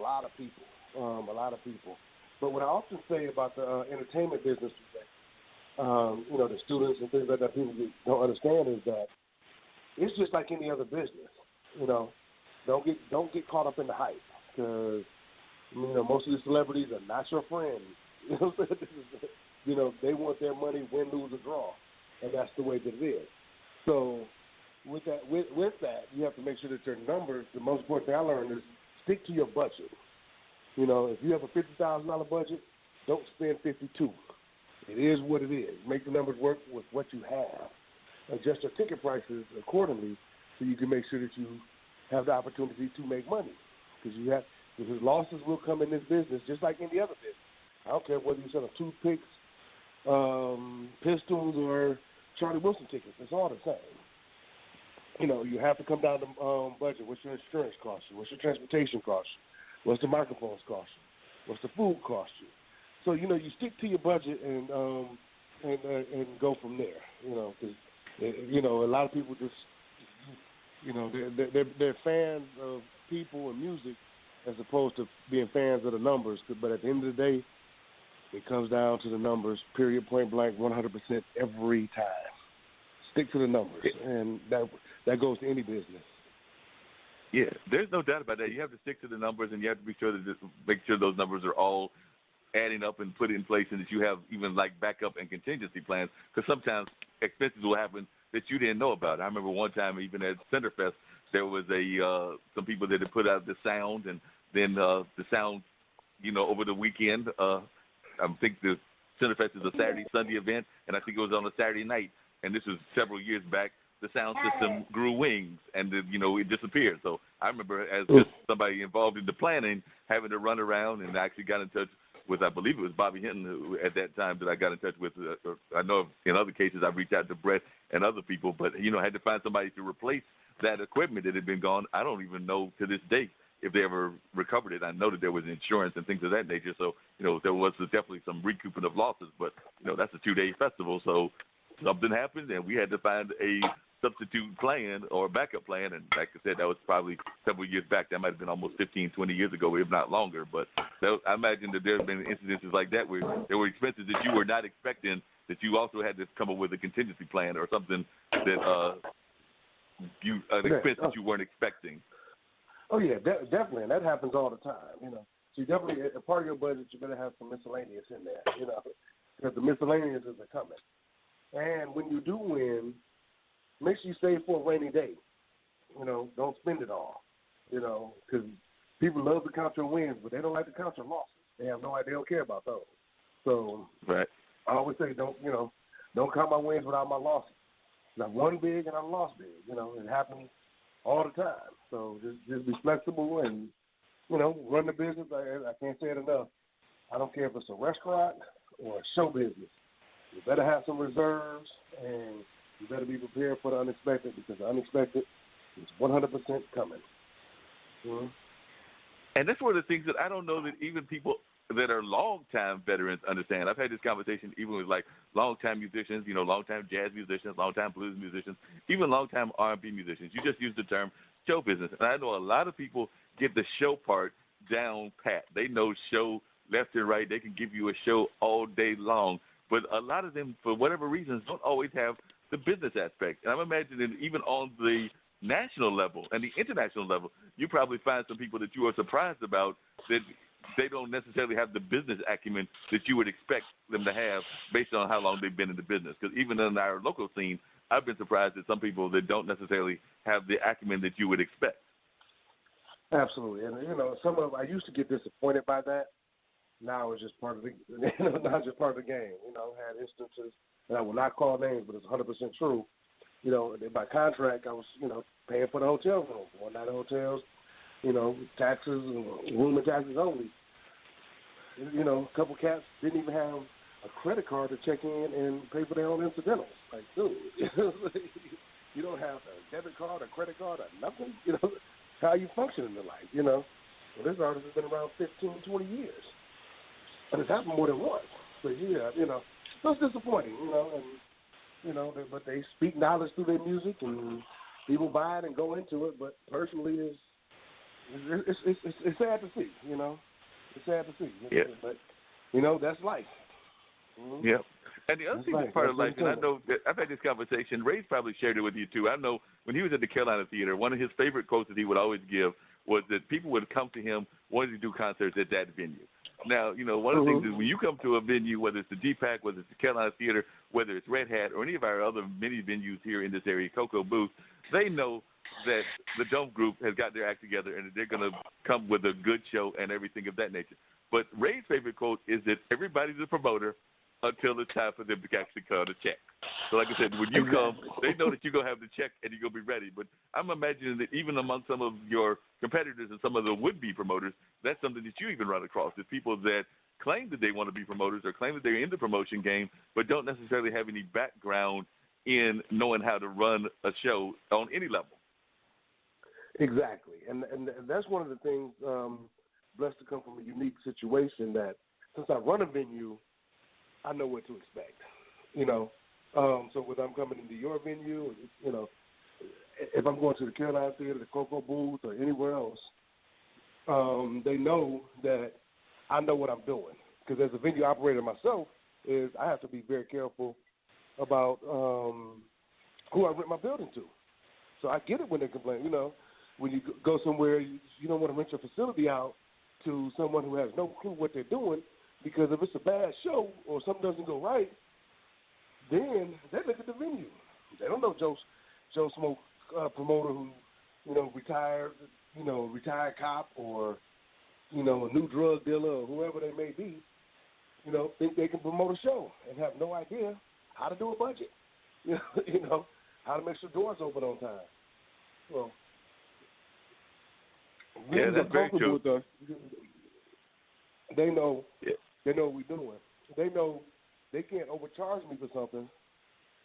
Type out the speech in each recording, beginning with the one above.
lot of people, But what I often say about the entertainment business today, the students and things like that, people don't understand is that it's just like any other business. Don't get caught up in the hype because most of the celebrities are not your friends. They want their money, win, lose, or draw, and that's the way that it is. So with that, you have to make sure that your numbers. The most important thing I learned is stick to your budget. If you have a $50,000 budget, don't spend $52,000. It is what it is. Make the numbers work with what you have. Adjust your ticket prices accordingly so you can make sure that you have the opportunity to make money. Because losses will come in this business just like any other business. I don't care whether you're selling toothpicks, pistols, or Charlie Wilson tickets. It's all the same. You have to come down to budget. What's your insurance cost you? What's your transportation cost you? What's the microphones cost you? What's the food cost you? So, you stick to your budget and go from there, because, a lot of people just, they're fans of people and music as opposed to being fans of the numbers. But at the end of the day, it comes down to the numbers, period, point blank, 100% every time. Stick to the numbers, and that goes to any business. Yeah, there's no doubt about that. You have to stick to the numbers, and you have to be sure to make sure those numbers are all adding up and put in place, and that you have even like backup and contingency plans, because sometimes expenses will happen that you didn't know about. I remember one time even at Centerfest, there was some people that had put out the sound, and then the sound, over the weekend. I think the Centerfest is a Saturday, Sunday event, and I think it was on a Saturday night, and this was several years back. The sound system grew wings, and it disappeared. So I remember as just somebody involved in the planning, having to run around, and I actually got in touch with, I believe it was Bobby Hinton, who at that time that I got in touch with. I know in other cases I've reached out to Brett and other people, but, I had to find somebody to replace that equipment that had been gone. I don't even know to this day if they ever recovered it. I know that there was insurance and things of that nature, so, there was definitely some recouping of losses, but, that's a 2-day festival, so something happened, and we had to find a substitute plan or a backup plan, and like I said, that was probably several years back. That might have been almost 15, 20 years ago, if not longer, but I imagine that there have been incidences like that where there were expenses that you were not expecting, that you also had to come up with a contingency plan or something that an expense that you weren't expecting. Oh, yeah, definitely, and that happens all the time, So you definitely, a part of your budget, you better have some miscellaneous in there, because the miscellaneous are coming. And when you do win, make sure you save for a rainy day. Don't spend it all, because people love to count your wins, but they don't like to count your losses. They have no idea, they don't care about those. So right. I always say, don't count my wins without my losses. I've won big and I've lost big. It happens all the time. So just be flexible and, run the business. I can't say it enough. I don't care if it's a restaurant or a show business. You better have some reserves, and you better be prepared for the unexpected, because the unexpected is 100% coming. Mm-hmm. And that's one of the things that I don't know that even people that are long-time veterans understand. I've had this conversation even with, like, long-time musicians, long-time jazz musicians, long-time blues musicians, even long-time R&B musicians. You just used the term show business. And I know a lot of people get the show part down pat. They know show left and right. They can give you a show all day long. But a lot of them, for whatever reasons, don't always have the business aspect. And I'm imagining even on the national level and the international level, you probably find some people that you are surprised about that they don't necessarily have the business acumen that you would expect them to have based on how long they've been in the business. Because even in our local scene, I've been surprised at some people that don't necessarily have the acumen that you would expect. Absolutely. And, I used to get disappointed by that. Now it's just part of the, not just part of the game. I had instances, and I will not call names, but it's 100% true. By contract, I was, paying for the hotel room, one-night hotels, taxes, room and taxes only. A couple cats didn't even have a credit card to check in and pay for their own incidentals. Like, dude, you don't have a debit card, a credit card, or nothing. How you function in the life, Well, this artist has been around 15, 20 years. And it's happened more than once. So, yeah, so it's disappointing, but they speak knowledge through their music, and people buy it and go into it. But personally, It's sad to see, you know. It's sad to see, Yeah. but you know that's life. Mm-hmm. Yeah. And the other thing that's part of life, and I know that I've had this conversation, Ray's probably shared it with you too. I know when he was at the Carolina Theater, one of his favorite quotes that he would always give was that people would come to him wanting to do concerts at that venue. Now, you know, one of the things is when you come to a venue, whether it's the DPAC, whether it's the Carolina Theater, whether it's Red Hat, or any of our other many venues here in this area, Cocoa Booth, they know that the Dome Group has got their act together and that they're going to come with a good show and everything of that nature. But Ray's favorite quote is that everybody's a promoter until it's time for them to actually cut a check. So like I said, when you come, they know that you're going to have the check and you're going to be ready. But I'm imagining that even among some of your competitors and some of the would-be promoters, that's something that you even run across, is people that claim that they want to be promoters or claim that they're in the promotion game but don't necessarily have any background in knowing how to run a show on any level. Exactly. And that's one of the things, blessed to come from a unique situation that since I run a venue, I know what to expect, you know. So whether I'm coming into your venue, you know, if I'm going to the Carolina Theater, the Cocoa Booth, or anywhere else, they know that I know what I'm doing. Because as a venue operator myself, I have to be very careful about who I rent my building to. So I get it when they complain. You know, when you go somewhere, you don't want to rent your facility out to someone who has no clue what they're doing, because if it's a bad show or something doesn't go right, then they look at the venue. They don't know Joe Smoke, promoter who, you know, retired cop, or, you know, a new drug dealer, or whoever they may be, you know, think they can promote a show and have no idea how to do a budget, you know, how to make sure doors open on time. Well, yeah, that's very true. With us. They know, They know what we're doing. They know they can't overcharge me for something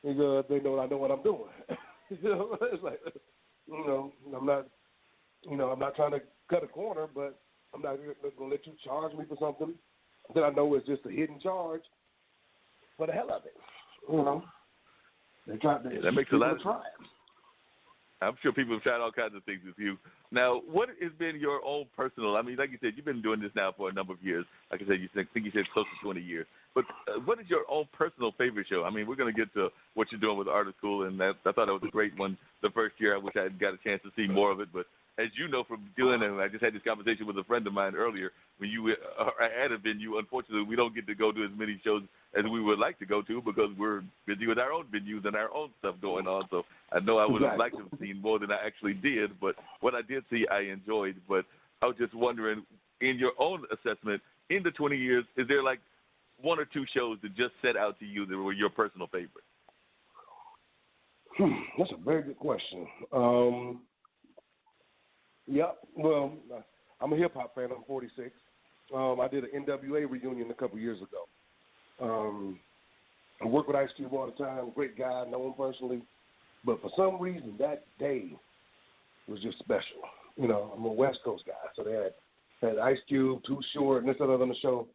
because they know I know what I'm doing. You know, it's like, I'm not trying to cut a corner, but I'm not going to let you charge me for something that I know is just a hidden charge for the hell of it. You know, that makes a lot of sense. I'm sure people have tried all kinds of things with you. Now, what has been your own personal? I mean, like you said, you've been doing this now for a number of years. Like I said, you said close to 20 years. But what is your own personal favorite show? I mean, we're going to get to what you're doing with Artist School, and I thought that was a great one the first year. I wish I had got a chance to see more of it. But as you know from doing it, I just had this conversation with a friend of mine earlier. When you are at a venue, unfortunately, we don't get to go to as many shows as we would like to go to because we're busy with our own venues and our own stuff going on. So I know I would have liked to have seen more than I actually did, but what I did see, I enjoyed. But I was just wondering, in your own assessment, in the 20 years, is there like one or two shows that just set out to you that were your personal favorite? That's a very good question. Yeah, well, I'm a hip-hop fan. I'm 46. I did an NWA reunion a couple years ago. I work with Ice Cube all the time. Great guy, know him personally. But for some reason, that day was just special. You know, I'm a West Coast guy, so they had Ice Cube, Too Short, and this other on the show.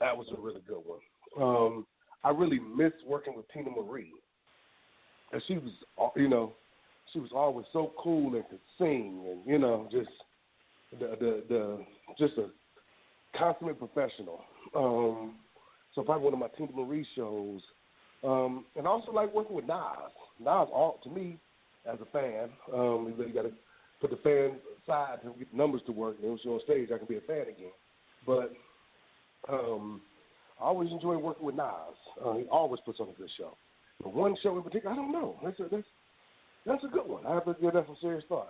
That was a really good one. I really missed working with Tina Marie. And she was, you know, she was always so cool and could sing, and you know, just just a consummate professional. So probably one of my Tina Marie shows, and I also like working with Nas. Nas, to me, as a fan, you really got to put the fan aside to get the numbers to work. And then on stage, I can be a fan again. But I always enjoy working with Nas. He always puts on a good show. But one show in particular, I don't know. That's a good one. I have to give that some serious thought.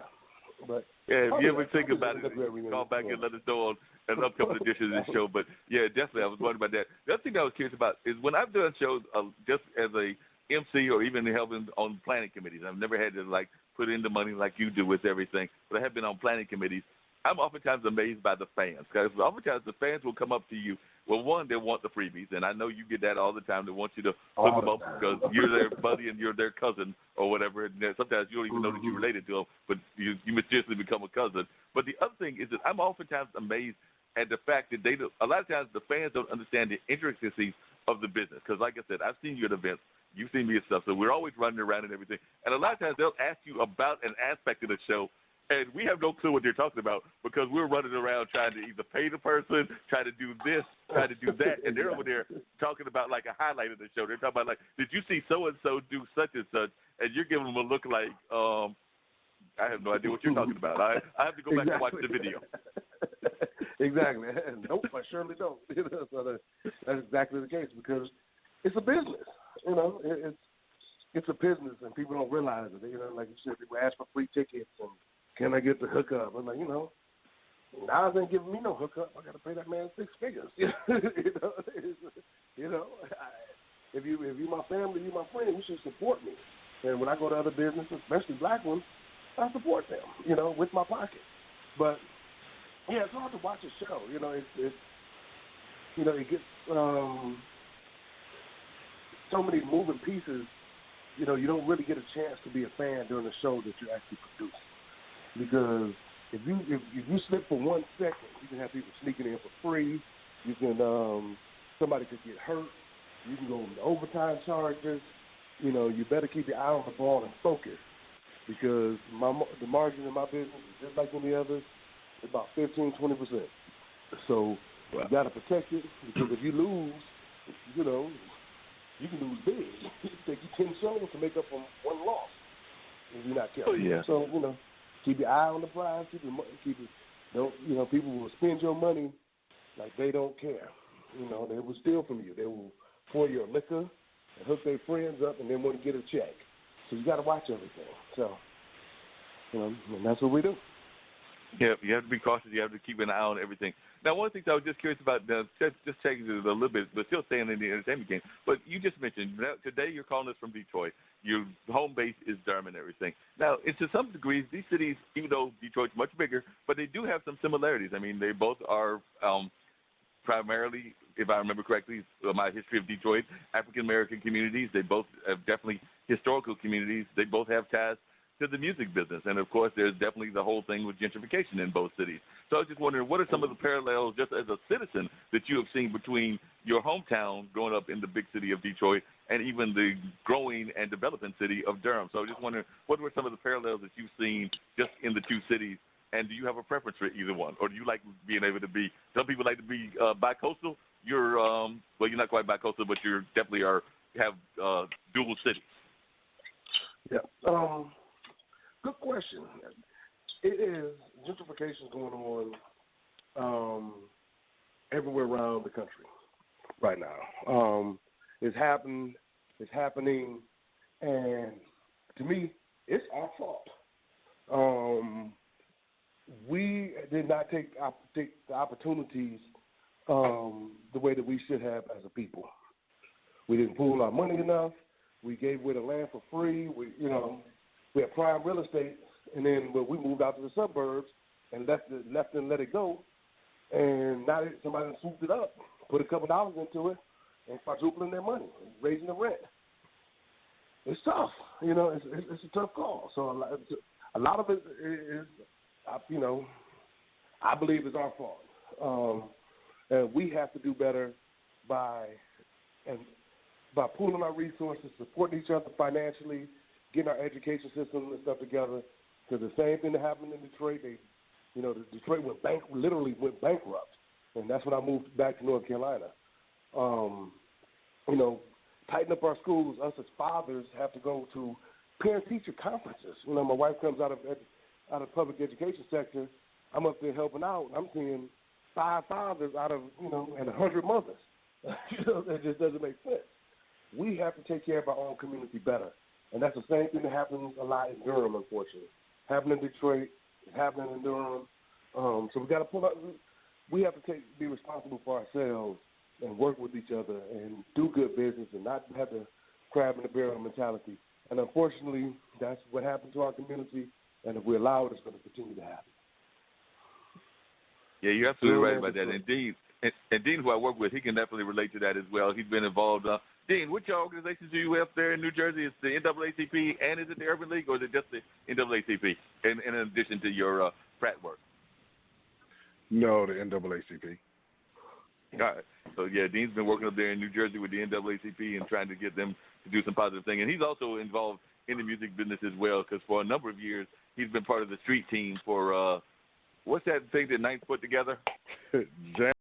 But yeah, if you ever think about it, call back and let us know on an upcoming edition of this show. But yeah, definitely, I was wondering about that. The other thing I was curious about is when I've done shows just as a MC or even helping on planning committees. I've never had to like put in the money like you do with everything, but I have been on planning committees. I'm oftentimes amazed by the fans because oftentimes the fans will come up to you. Well, one, they want the freebies, and I know you get that all the time. They want you to hook them up because you're their buddy and you're their cousin or whatever. And sometimes you don't even know that you're related to them, but you mysteriously become a cousin. But the other thing is that I'm oftentimes amazed at the fact that a lot of times the fans don't understand the intricacies of the business. Because like I said, I've seen you at events. You've seen me at stuff. So we're always running around and everything. And a lot of times they'll ask you about an aspect of the show, and we have no clue what they're talking about because we're running around trying to either pay the person, try to do this, try to do that, and they're over there talking about like a highlight of the show. They're talking about like, did you see so and so do such and such, and you're giving them a look like, I have no idea what you're talking about. I have to go back and watch the video. Exactly. Nope, I surely don't. So that's exactly the case because it's a business. It's a business, and people don't realize it. Like you said, people ask for free tickets and can I get the hookup? I'm like, Nas ain't giving me no hookup. I got to pay that man 6 figures. If you my family, you my friend, you should support me. And when I go to other businesses, especially black ones, I support them, with my pocket. But yeah, it's hard to watch a show. It gets so many moving pieces. You don't really get a chance to be a fan during the show that you actually produce. Because if you slip for 1 second, you can have people sneaking in for free. You can somebody could get hurt. You can go into overtime charges. You better keep your eye on the ball and focus because the margin in my business is just like any others. It's about 15-20%. So you got to protect it because if you lose, you can lose big. It take you 10 shows to make up for 1 loss if you're not careful. Oh, yeah. So keep your eye on the prize. Don't people will spend your money like they don't care. They will steal from you. They will pour your liquor and hook their friends up and then want to get a check. So you got to watch everything. So and that's what we do. Yeah, you have to be cautious. You have to keep an eye on everything. Now, one of the things I was just curious about, just checking it a little bit, but still staying in the entertainment game. But you just mentioned today you're calling us from Detroit. Your home base is Durham and everything. Now, to some degrees, these cities, even though Detroit's much bigger, but they do have some similarities. I mean, they both are primarily, if I remember correctly, my history of Detroit, African-American communities. They both have definitely historical communities. They both have ties to the music business. And, of course, there's definitely the whole thing with gentrification in both cities. So I was just wondering, what are some of the parallels, just as a citizen, that you have seen between your hometown growing up in the big city of Detroit and even the growing and developing city of Durham? So I was just wondering, what were some of the parallels that you've seen just in the 2 cities? And do you have a preference for either one? Or do you like being able to be, some people like to be bi-coastal. You're, well, you're not quite bi-coastal, but you definitely have dual cities. Yeah. Good question. It is gentrification going on everywhere around the country right now. It's happening, and to me, it's our fault. We did not take the opportunities the way that we should have as a people. We didn't pool our money enough. We gave away the land for free. We had prime real estate, and then we moved out to the suburbs and left and let it go. And now somebody swooped it up, put a couple dollars into it, and quadrupling their money, raising the rent. It's tough, It's a tough call. So a lot of it is, I believe it's our fault, and we have to do better by pooling our resources, supporting each other financially, getting our education system and stuff together. Because the same thing that happened in Detroit, Detroit literally went bankrupt, and that's when I moved back to North Carolina. Tighten up our schools. Us as fathers have to go to parent-teacher conferences. My wife comes out of public education sector. I'm up there helping out. I'm seeing 5 fathers out of and 100 mothers. That just doesn't make sense. We have to take care of our own community better. And that's the same thing that happens a lot in Durham, unfortunately. Happening in Detroit, it's happening in Durham. So we got to pull up. We have to be responsible for ourselves and work with each other and do good business and not have the crab in the barrel mentality. And unfortunately, that's what happened to our community. And if we allow it, it's going to continue to happen. Yeah, you're absolutely right about that. And Dean, who I work with, he can definitely relate to that as well. He's been involved. Dean, which organizations do you have there in New Jersey? Is the NAACP and is it the Urban League, or is it just the NAACP in addition to your Pratt work? No, the NAACP. All right. So, yeah, Dean's been working up there in New Jersey with the NAACP and trying to get them to do some positive thing. And he's also involved in the music business as well, because for a number of years he's been part of the street team for what's that thing that Ninth put together? Jam